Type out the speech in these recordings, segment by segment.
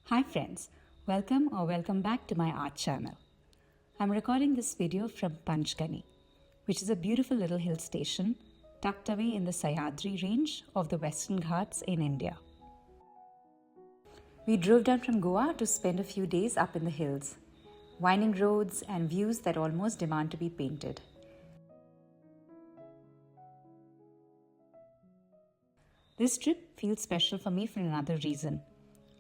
Hi friends, welcome back to my art channel. I'm recording this video from Panchgani, which is a beautiful little hill station tucked away in the Sahyadri range of the Western Ghats in India. We drove down from Goa to spend a few days up in the hills, winding roads and views that almost demand to be painted. This trip feels special for me for another reason.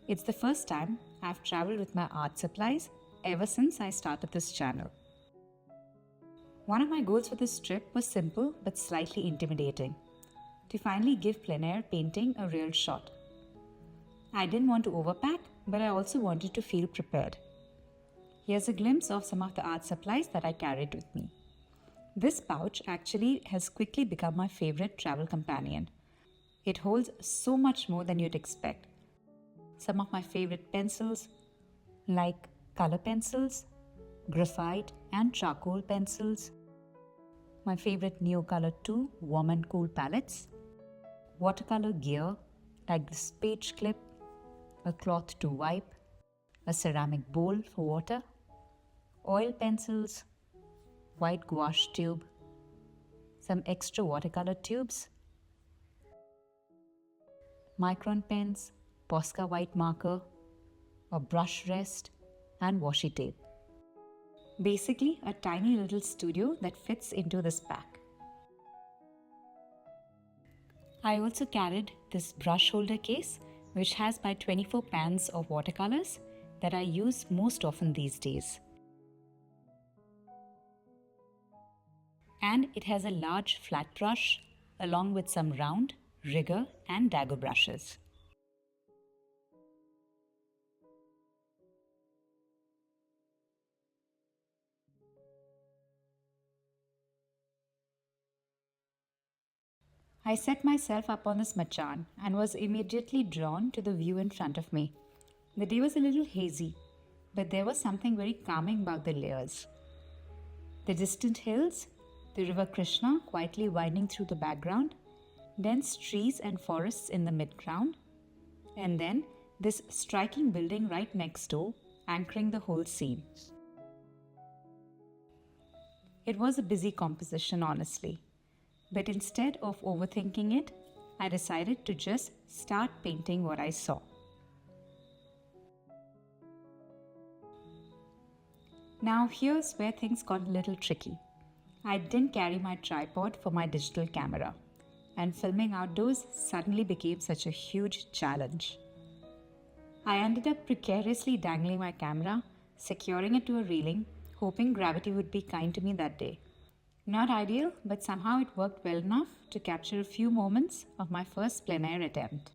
It's the first time I've traveled with my art supplies ever since I started this channel. One of my goals for this trip was simple but slightly intimidating: to finally give plein air painting a real shot. I didn't want to overpack, but I also wanted to feel prepared. Here's a glimpse of some of the art supplies that I carried with me. This pouch actually has quickly become my favorite travel companion. It holds so much more than you'd expect. Some of my favorite pencils, like color pencils, graphite and charcoal pencils, my favorite Neocolor 2 warm and cool palettes, watercolor gear like this page clip, a cloth to wipe, a ceramic bowl for water, oil pencils, white gouache tube, some extra watercolor tubes, micron pens, Posca white marker, a brush rest, and washi tape. Basically, a tiny little studio that fits into this pack. I also carried this brush holder case, which has my 24 pans of watercolors that I use most often these days. And it has a large flat brush along with some round, rigger, and dagger brushes. I set myself up on this machan and was immediately drawn to the view in front of me. The day was a little hazy, but there was something very calming about the layers. The distant hills, the river Krishna quietly winding through the background, dense trees and forests in the midground, and then this striking building right next door, anchoring the whole scene. It was a busy composition, honestly. But instead of overthinking it, I decided to just start painting what I saw. Now here's where things got a little tricky. I didn't carry my tripod for my digital camera, and filming outdoors suddenly became such a huge challenge. I ended up precariously dangling my camera, securing it to a railing, hoping gravity would be kind to me that day. Not ideal, but somehow it worked well enough to capture a few moments of my first plein air attempt.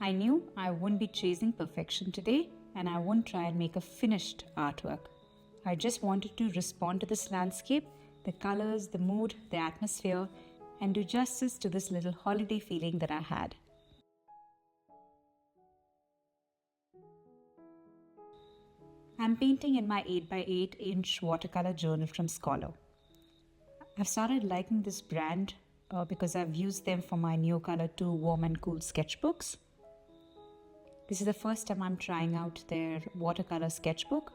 I knew I wouldn't be chasing perfection today, and I wouldn't try and make a finished artwork. I just wanted to respond to this landscape, the colors, the mood, the atmosphere, and do justice to this little holiday feeling that I had. I'm painting in my 8x8 inch watercolor journal from Scholar. I've started liking this brand because I've used them for my Neocolor 2 warm and cool sketchbooks. This is the first time I'm trying out their watercolor sketchbook.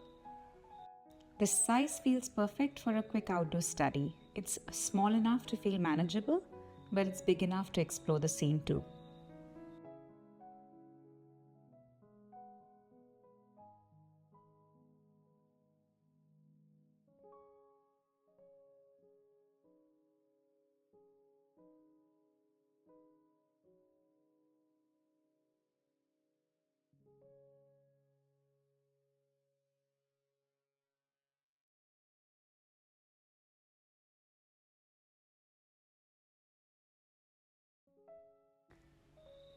The size feels perfect for a quick outdoor study. It's small enough to feel manageable, but it's big enough to explore the scene too.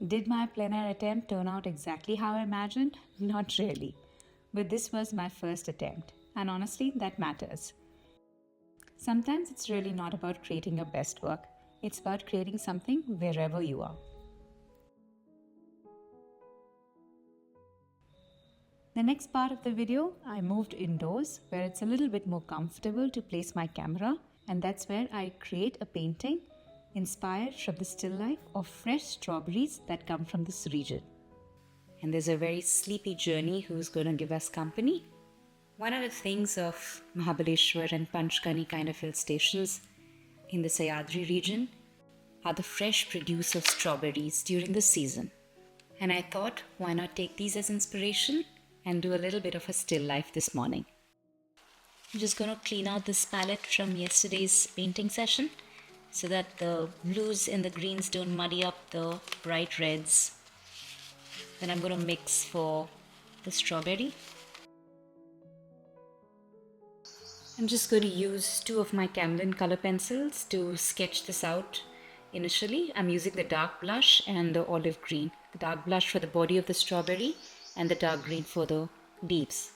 Did my plein air attempt turn out exactly how I imagined? Not really. But this was my first attempt, and honestly, that matters. Sometimes it's really not about creating your best work, it's about creating something wherever you are. The next part of the video, I moved indoors where it's a little bit more comfortable to place my camera, and that's where I create a painting inspired from the still life of fresh strawberries that come from this region. and there's a very sleepy journey who's going to give us company. One of the things of Mahabaleshwar and Panchgani kind of hill stations in the Sahyadri region are the fresh produce of strawberries during the season. And I thought, why not take these as inspiration and do a little bit of a still life this morning. I'm just going to clean out this palette from yesterday's painting session so that the blues and the greens don't muddy up the bright reds. Then I'm going to mix for the strawberry. I'm just going to use 2 of my Camlin color pencils to sketch this out. Initially, I'm using the dark blush and the olive green. The dark blush for the body of the strawberry and the dark green for the leaves.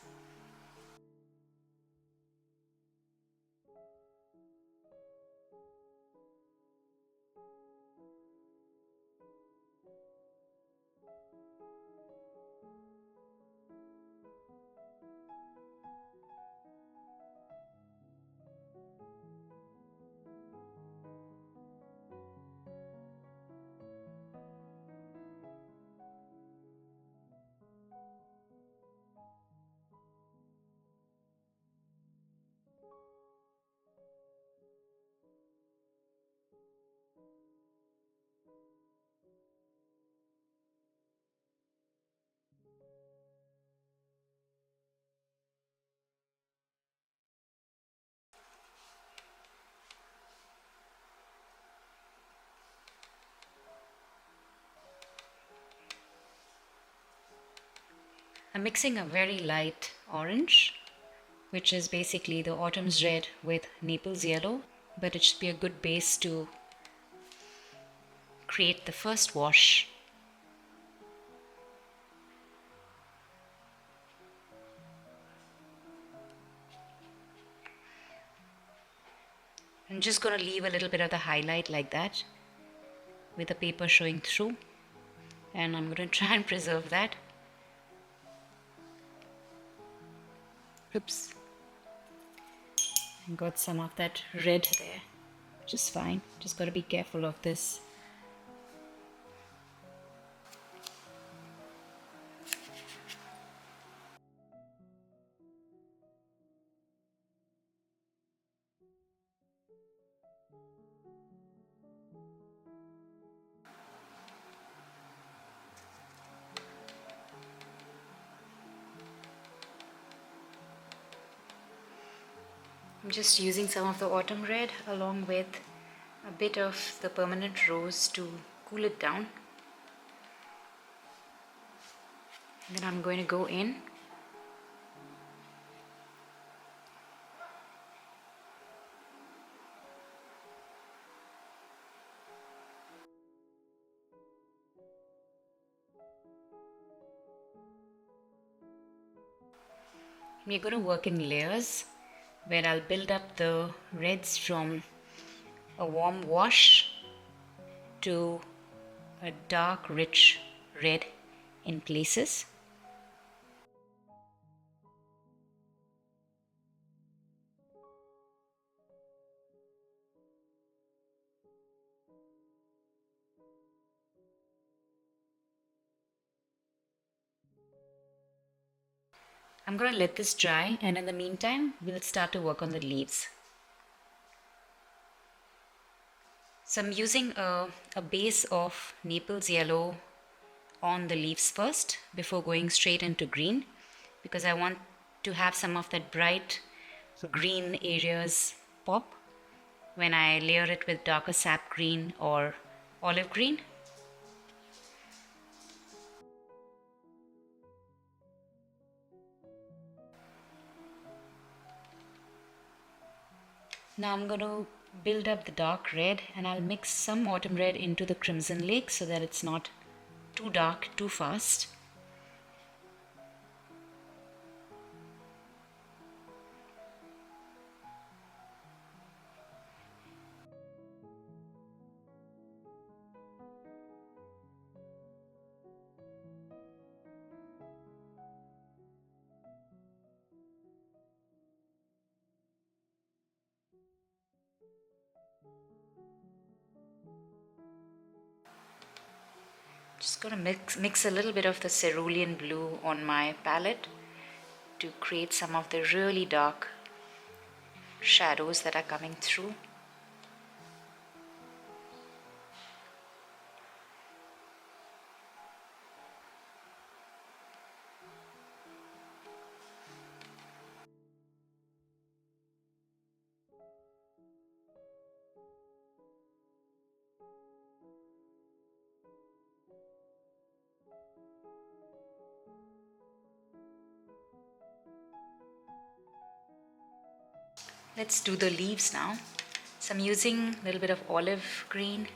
I'm mixing a very light orange, which is basically the autumn's red with Naples yellow, but it should be a good base to create the first wash. I'm just going to leave a little bit of the highlight like that with the paper showing through, and I'm going to try and preserve that. Oops. Got some of that red there, which is fine. Just got to be careful of this. I'm just using some of the autumn red along with a bit of the permanent rose to cool it down. Then I'm going to go in we're going to work in layers where I'll build up the reds from a warm wash to a dark rich red in places. I'm going to let this dry, and in the meantime we'll start to work on the leaves. So I'm using a base of Naples yellow on the leaves first before going straight into green, because I want to have some of that bright green areas pop when I layer it with darker sap green or olive green. Now I'm going to build up the dark red, and I'll mix some autumn red into the crimson lake so that it's not too dark too fast. Just going to mix a little bit of the cerulean blue on my palette to create some of the really dark shadows that are coming through. Let's do the leaves now. So I'm using a little bit of olive green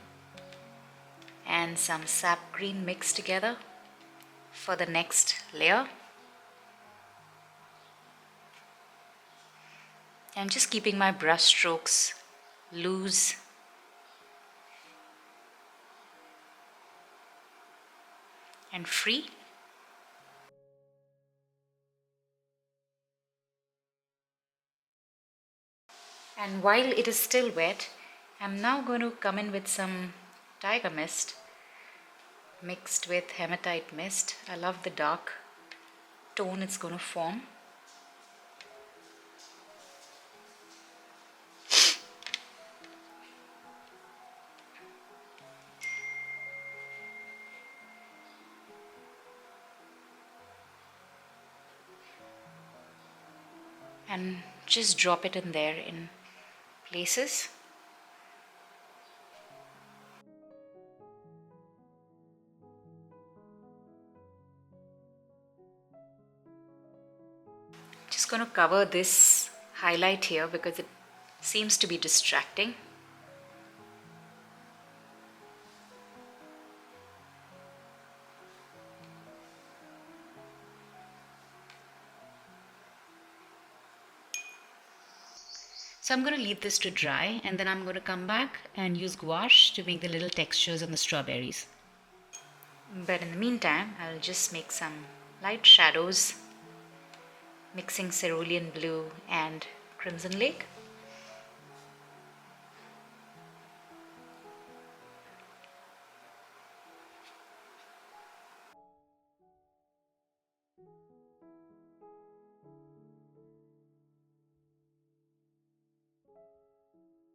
and some sap green mixed together for the next layer. I'm just keeping my brush strokes loose and free. And while it is still wet, I'm now going to come in with some Taiga Mist mixed with Hematite Mist. I love the dark tone it's going to form. And just drop it in there in places. Just going to cover this highlight here because it seems to be distracting. So I'm going to leave this to dry, and then I'm going to come back and use gouache to make the little textures on the strawberries. But in the meantime, I'll just make some light shadows, mixing cerulean blue and crimson lake.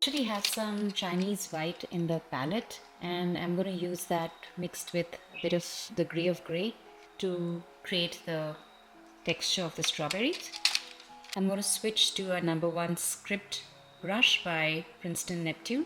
Actually have some Chinese white in the palette, and I'm going to use that mixed with a bit of the gray of gray to create the texture of the strawberries. I'm going to switch to a number 1 script brush by Princeton Neptune.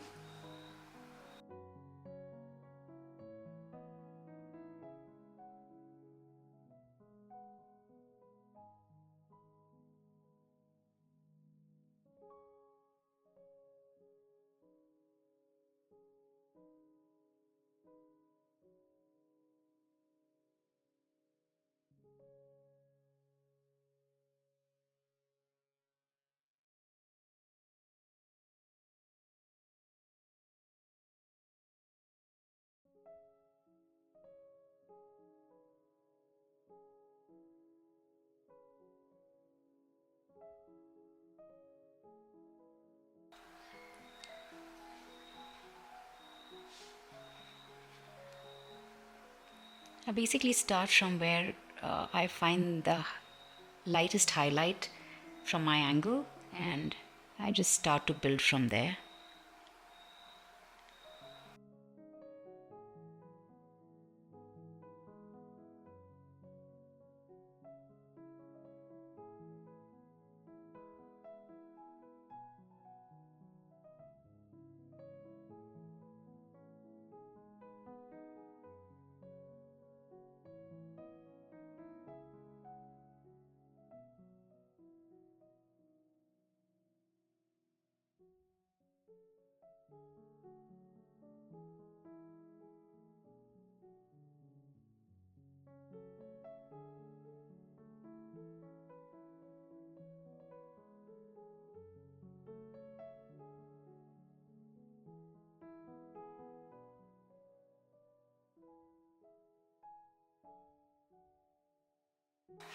I basically start from where I find the lightest highlight from my angle, and I just start to build from there.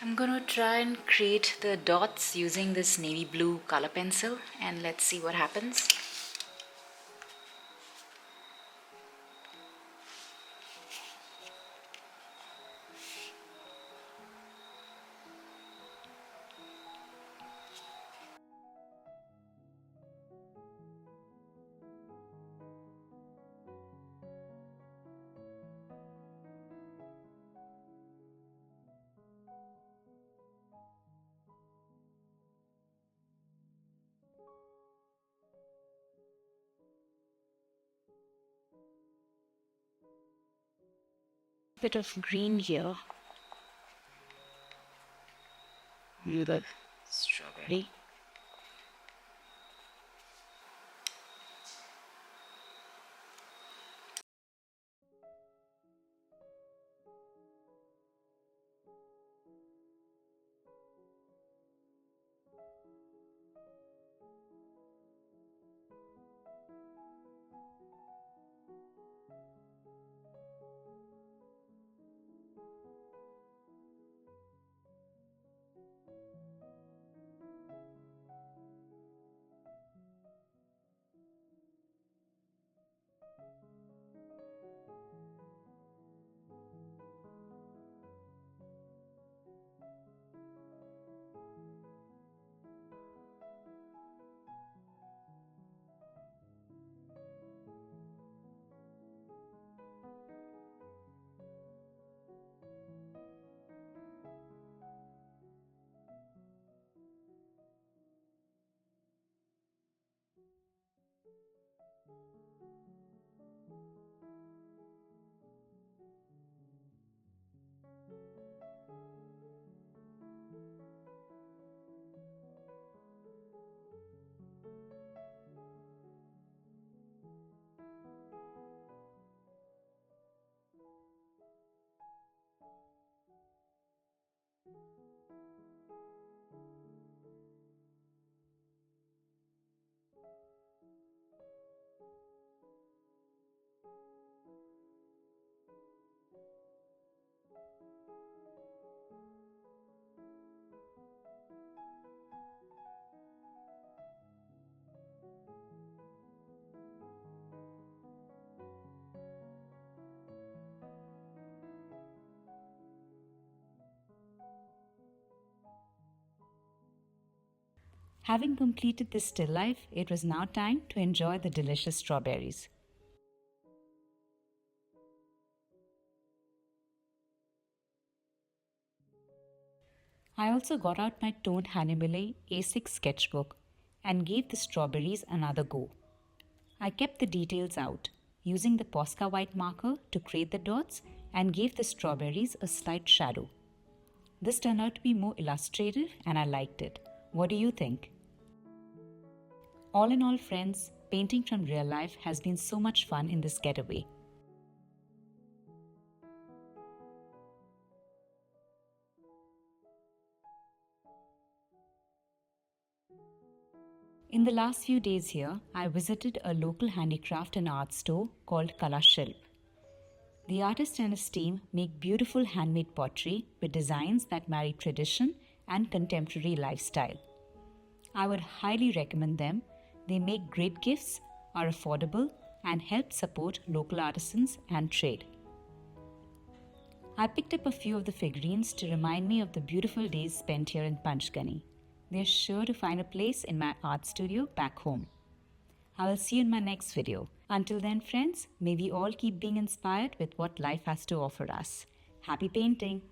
I'm gonna try and create the dots using this navy blue color pencil, and let's see what happens. bit of green here. The strawberry. Having completed this still life, it was now time to enjoy the delicious strawberries. I also got out my toned Hanhemuhle A6 sketchbook and gave the strawberries another go. I kept the details out, using the Posca white marker to create the dots and gave the strawberries a slight shadow. This turned out to be more illustrative and I liked it. What do you think? All in all, friends, painting from real life has been so much fun in this getaway. In the last few days here, I visited a local handicraft and art store called Kalashilp. The artist and his team make beautiful handmade pottery with designs that marry tradition and contemporary lifestyle. I would highly recommend them. They make great gifts, are affordable, and help support local artisans and trade. I picked up a few of the figurines to remind me of the beautiful days spent here in Panchgani. They're sure to find a place in my art studio back home. I will see you in my next video. Until then, friends, may we all keep being inspired with what life has to offer us. Happy painting!